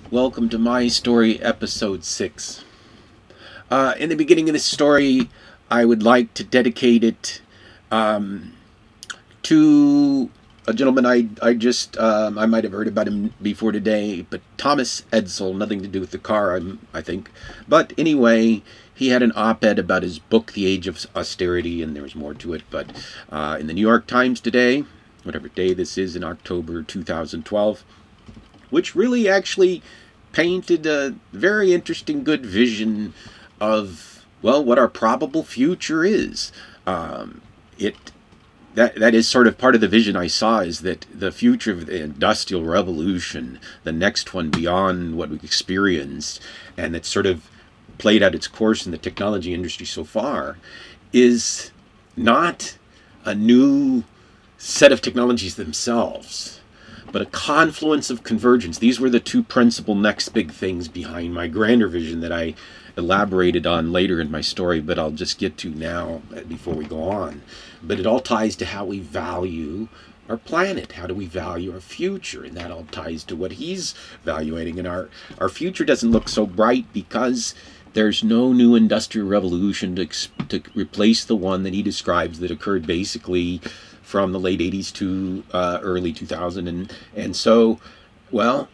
Welcome to my story, episode 6. In the beginning of this story, I would like to dedicate it to a gentleman I might have heard about him before today, but Thomas Edsel, nothing to do with the car, I think. But anyway, he had an op-ed about his book, The Age of Austerity, and there was more to it. But in the New York Times today, whatever day this is in October 2012, which really actually painted a very interesting, good vision of, well, what our probable future is. That is sort of part of the vision I saw, is that the future of the Industrial Revolution, the next one beyond what we've experienced, and it's sort of played out its course in the technology industry so far, is not a new set of technologies themselves, but a confluence of convergence. These were the two principal next big things behind my grander vision that I elaborated on later in my story, but I'll just get to now before we go on. But it all ties to how we value our planet. How do we value our future? And that all ties to what he's evaluating. And our future doesn't look so bright because there's no new industrial revolution to replace the one that he describes that occurred basically from the late 80s to early 2000. And so, well,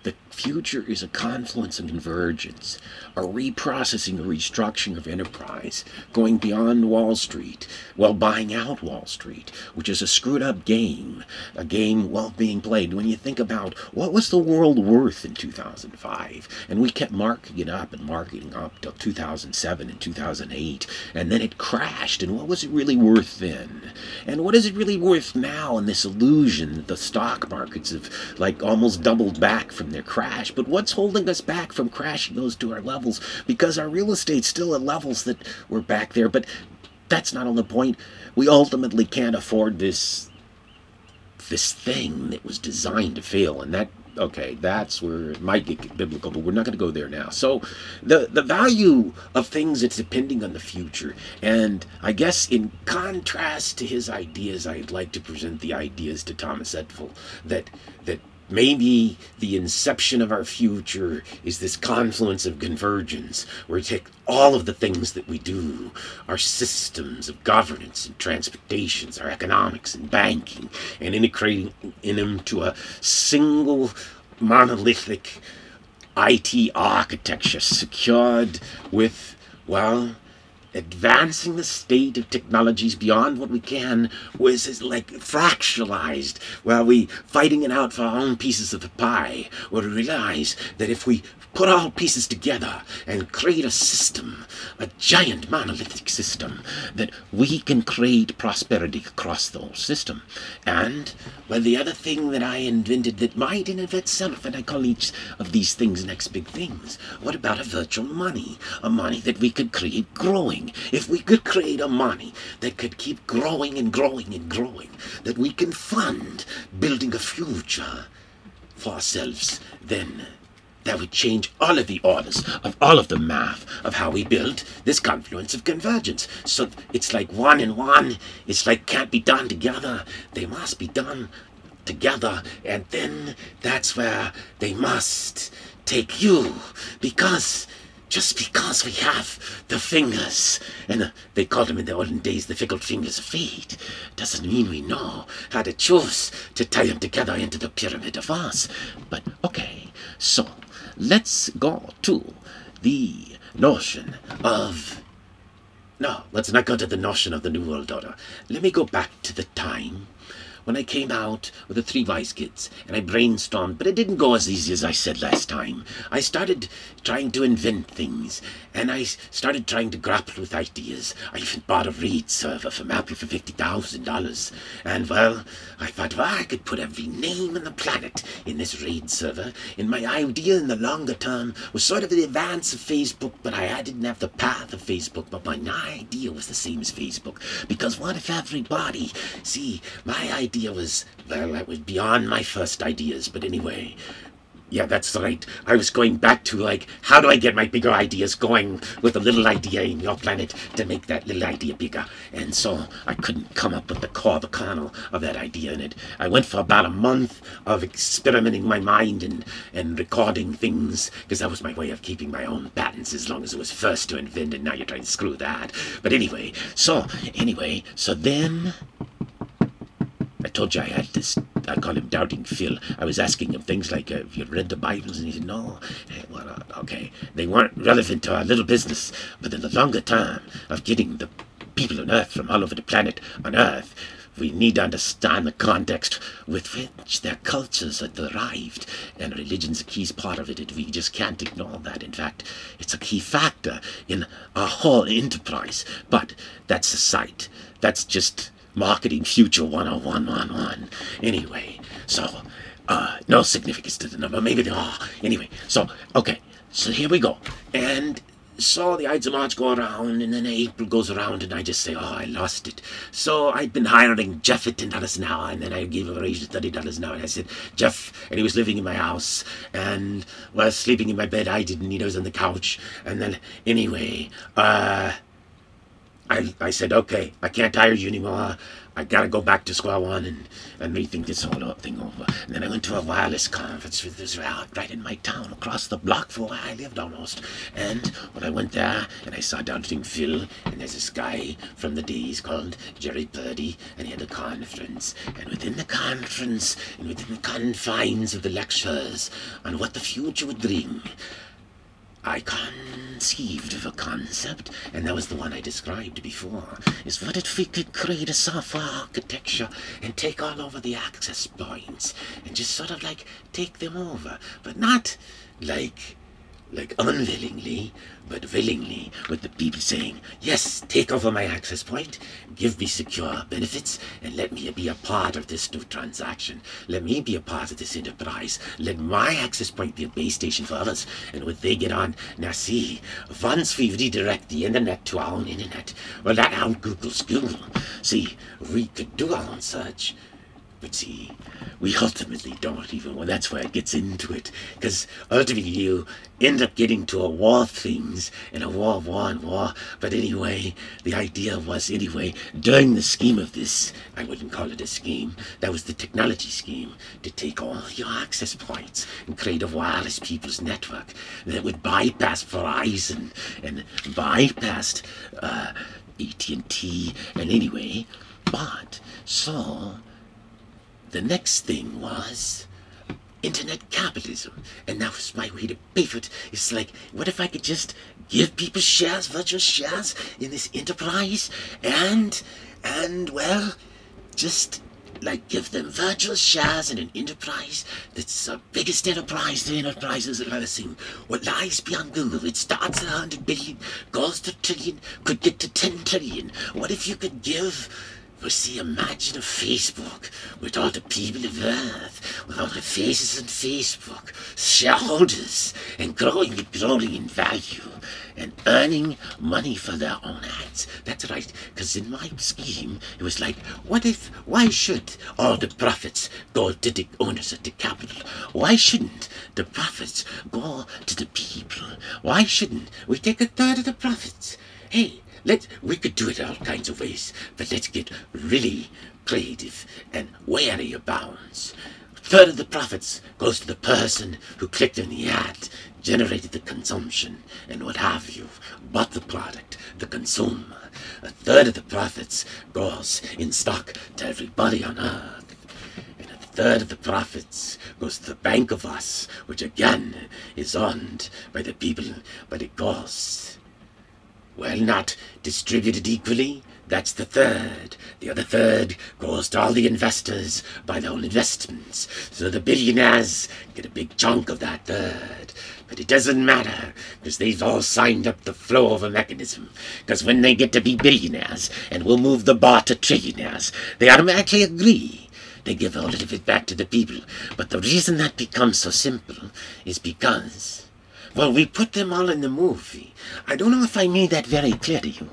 the future is a confluence and convergence, a reprocessing, a restructuring of enterprise, going beyond Wall Street, well, buying out Wall Street, which is a screwed up game, a game well being played. When you think about what was the world worth in 2005, and we kept marking it up and marketing up till 2007 and 2008, and then it crashed, and what was it really worth then? And what is it really worth now in this illusion that the stock markets have like almost doubled back from their crash? But what's holding us back from crashing those to our levels? Because our real estate's still at levels that were back there, but that's not on the point. We ultimately can't afford this thing that was designed to fail, and that's where it might get biblical, but we're not going to go there now. So the value of things that's depending on the future, and I guess in contrast to his ideas, I'd like to present the ideas to Thomas Edsel that maybe the inception of our future is this confluence of convergence, where we take all of the things that we do, our systems of governance and transportations, our economics and banking, and integrating in them to a single monolithic IT architecture secured with, well, advancing the state of technologies beyond what we can was like fractionalized, while we fighting it out for our own pieces of the pie, where we realize that if we put all pieces together and create a system, a giant monolithic system, that we can create prosperity across the whole system. And, well, the other thing that I invented that might in of itself, and I call each of these things next big things, what about a virtual money? A money that we could create growing. If we could create a money that could keep growing and growing and growing, that we can fund building a future for ourselves, then that would change all of the orders of all of the math of how we build this confluence of convergence. So it's like one and one, it's like can't be done together. They must be done together, and then that's where they must take you, because just because we have the fingers, and they called them in the olden days the fickle fingers of fate, doesn't mean we know how to choose to tie them together into the pyramid of us. But okay, so let's go to the notion of... No, let's not go to the notion of the New World Order. Let me go back to the time when I came out with the Three Wise Kids, and I brainstormed, but it didn't go as easy as I said last time. I started trying to invent things, and I started trying to grapple with ideas. I even bought a RAID server from Apple for $50,000, and, well, I thought, well, I could put every name on the planet in this RAID server, and my idea in the longer term was sort of the advance of Facebook, but I didn't have the path of Facebook, but my idea was the same as Facebook, because what if everybody... See, my idea was, well, that was beyond my first ideas, but anyway, Yeah, that's right. I was going back to, like, how do I get my bigger ideas going with a little idea in your planet to make that little idea bigger? And so I couldn't come up with the kernel of that idea in it. I went for about a month of experimenting my mind and recording things, because that was my way of keeping my own patents as long as it was first to invent, and now you're trying to screw that. But anyway, so then I told you I had this, I call him Doubting Phil. I was asking him things like, have you read the Bibles? And he said, no. Well, okay. They weren't relevant to our little business, but in the longer term of getting the people on Earth from all over the planet on Earth, we need to understand the context with which their cultures are derived, and religion's a key part of it, and we just can't ignore that. In fact, it's a key factor in our whole enterprise. But that's aside. That's just Marketing Future 10111. Anyway, so, no significance to the number. Maybe there are. Anyway, so, okay. So here we go. And so the Ides of March go around, and then April goes around, and I just say, oh, I lost it. So I'd been hiring Jeff at $10 an hour, and then I gave him a raise to $30 an hour. And I said, Jeff, and he was living in my house, and was sleeping in my bed. I didn't. He was on the couch. And then, anyway, I said, okay, I can't hire you anymore. I gotta go back to square one and rethink this whole thing over. And then I went to a wireless conference with this right in my town, across the block from where I lived almost. And when I went there, and I saw Doubting Phil, and there's this guy from the days called Jerry Purdy, and he had a conference. And within the conference, and within the confines of the lectures on what the future would bring, I conceived of a concept, and that was the one I described before, is what if we could create a software architecture and take all over the access points and just sort of like take them over, but not like unwillingly, but willingly, with the people saying, yes, take over my access point, give me secure benefits, and let me be a part of this new transaction. Let me be a part of this enterprise. Let my access point be a base station for others. And when they get on, now see, once we redirect the internet to our own internet, well, that out Google's Google. See, we could do our own search. But see, we ultimately don't even, well, that's where it gets into it. Because ultimately you end up getting to a war of things, and a war of war and war. But anyway, the idea was, anyway, during the scheme of this, I wouldn't call it a scheme, that was the technology scheme, to take all your access points and create a wireless people's network that would bypass Verizon and bypass AT&T, and anyway, but, so the next thing was internet capitalism, and that was my way to pay for it. It's like, what if I could just give people shares, virtual shares, in this enterprise, and well, just like give them virtual shares in an enterprise that's the biggest enterprise the enterprises have ever seen. What lies beyond Google? It starts at 100 billion, goes to trillion, could get to 10 trillion. What if you could give, well, see, imagine a Facebook with all the people of Earth, with all the faces on Facebook, shareholders, and growing in value, and earning money for their own ads. That's right, because in my scheme, it was like, why should all the profits go to the owners of the capital? Why shouldn't the profits go to the people? Why shouldn't we take a third of the profits? Hey, we could do it all kinds of ways, but let's get really creative and wary of bounds. A third of the profits goes to the person who clicked on the ad, generated the consumption, and what have you, bought the product, the consumer. A third of the profits goes in stock to everybody on Earth. And a third of the profits goes to the Bank of Us, which again is owned by the people, but it goes, well, not distributed equally. That's the third. The other third goes to all the investors by their own investments. So the billionaires get a big chunk of that third. But it doesn't matter, because they've all signed up the flow of a mechanism. Because when they get to be billionaires, and we'll move the bar to trillionaires, they automatically agree. They give a little bit back to the people. But the reason that becomes so simple is because Well, we put them all in the movie. I don't know if I made that very clear to you,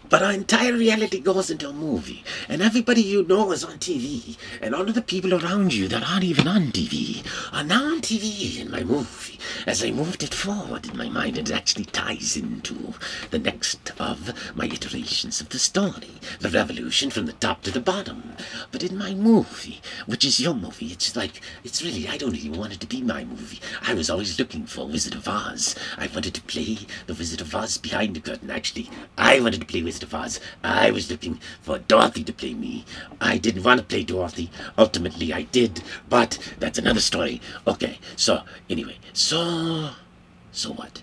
but our entire reality goes into a movie, and everybody you know is on TV, and all of the people around you that aren't even on TV are now on TV in my movie. As I moved it forward in my mind, it actually ties into the next of my iterations of the story, the revolution from the top to the bottom. But in my movie, which is your movie, it's really, I don't even want it to be my movie. I was always looking for Wizard of Oz. I wanted to play the Wizard of Oz behind the curtain. Actually, I wanted to play Wizard of Oz. I was looking for Dorothy to play me. I didn't want to play Dorothy. Ultimately, I did, but that's another story. Okay, so, anyway, so what?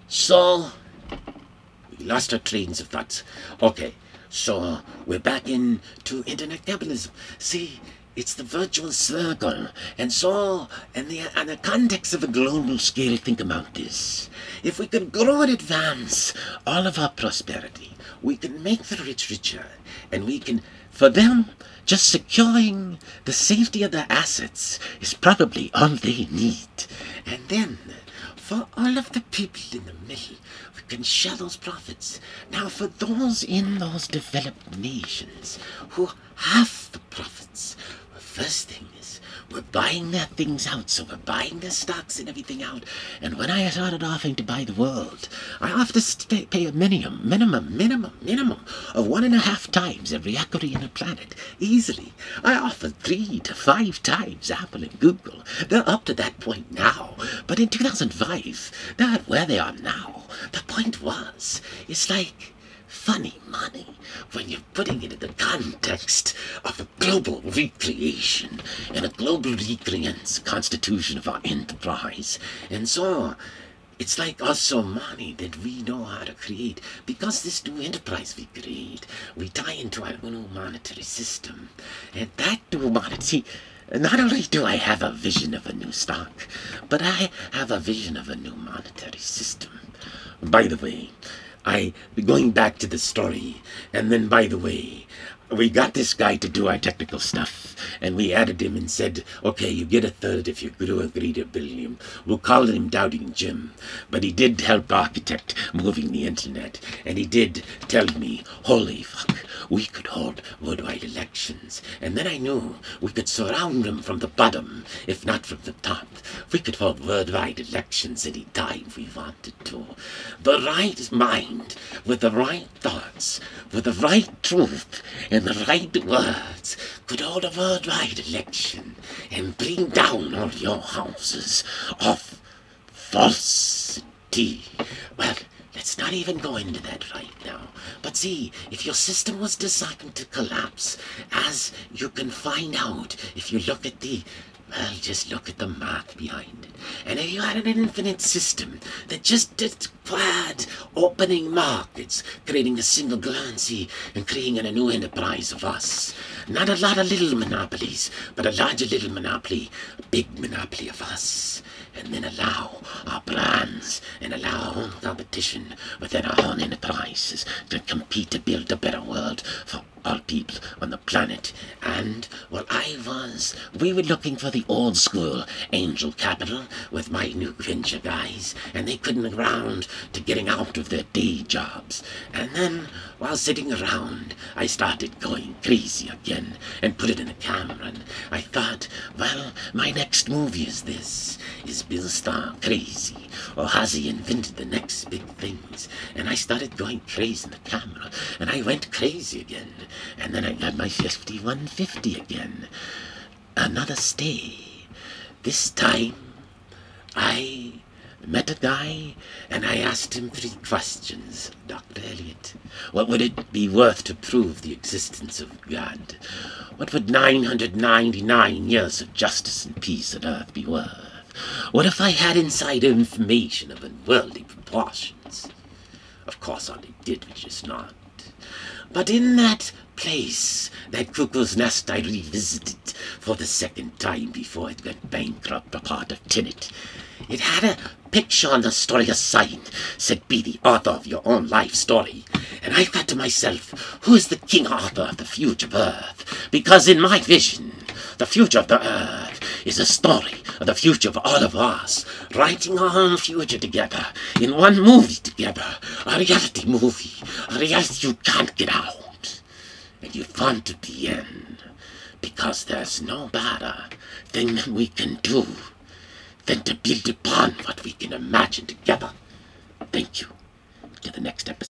So, we lost our trains of thoughts. Okay, so we're back into internet capitalism. See, it's the virtual circle. And so, in the context of a global scale, think about this. If we could grow and advance all of our prosperity, we can make the rich richer, and we can, for them, just securing the safety of their assets is probably all they need. And then, for all of the people in the middle, we can share those profits. Now, for those in those developed nations who have the profits, the first thing is we're buying their things out. So we're buying their stocks and everything out. And when I started offering to buy the world, I offered to pay a minimum of 1.5 times every equity in the planet. Easily. I offered 3 to 5 times Apple and Google. They're up to that point now. But in 2005, they're at where they are now. The point was, it's like funny money when you're putting it in the context of a global recreation and a global recreance constitution of our enterprise. And so it's like also money that we know how to create, because this new enterprise we create, we tie into our new monetary system. And that new monetary, not only do I have a vision of a new stock, but I have a vision of a new monetary system. By the way, going back to the story, and then, by the way, we got this guy to do our technical stuff, and we added him and said, okay, you get 1/3 if you do agree to bill him. We'll call him Doubting Jim, but he did help architect moving the internet, and he did tell me, holy fuck, we could hold worldwide elections. And then I knew we could surround them from the bottom, if not from the top. We could hold worldwide elections any time we wanted to. The right mind, with the right thoughts, with the right truth, and the right words, could hold a worldwide election and bring down all your houses of falsity. Well, let's not even go into that right now. But see, if your system was designed to collapse, as you can find out if you look at well, just look at the math behind it. And if you had an infinite system that just required opening markets, creating a single currency, and creating a new enterprise of us, not a lot of little monopolies, but a larger little monopoly, a big monopoly of us, and then allow our brands and allow our own competition within our own enterprises to compete to build a better world for all people on the planet. And while we were looking for the old school angel capital with my new venture guys, and they couldn't get around to getting out of their day jobs. And then, while sitting around, I started going crazy again and put it in the camera, and I thought, well, my next movie is Bill Starr crazy, or has he invented the next big things? And I started going crazy in the camera, and I went crazy again. And then I got my 5150 again. Another stay. This time, I met a guy, and I asked him 3 questions. Dr. Eliot, what would it be worth to prove the existence of God? What would 999 years of justice and peace on earth be worth? What if I had inside information of unworldly proportions? Of course, all he did was just nod. But in that place, that cuckoo's nest I revisited for the 2nd time before it went bankrupt, a part of Tenet, it had a picture on the story, a sign, said, be the author of your own life story. And I thought to myself, who is the king author of the future of Earth? Because in my vision, the future of the Earth is a story the future of all of us, writing our own future together, in one movie together, a reality movie, a reality you can't get out, and you want to be in, because there's no better thing that we can do than to build upon what we can imagine together. Thank you. To the next episode.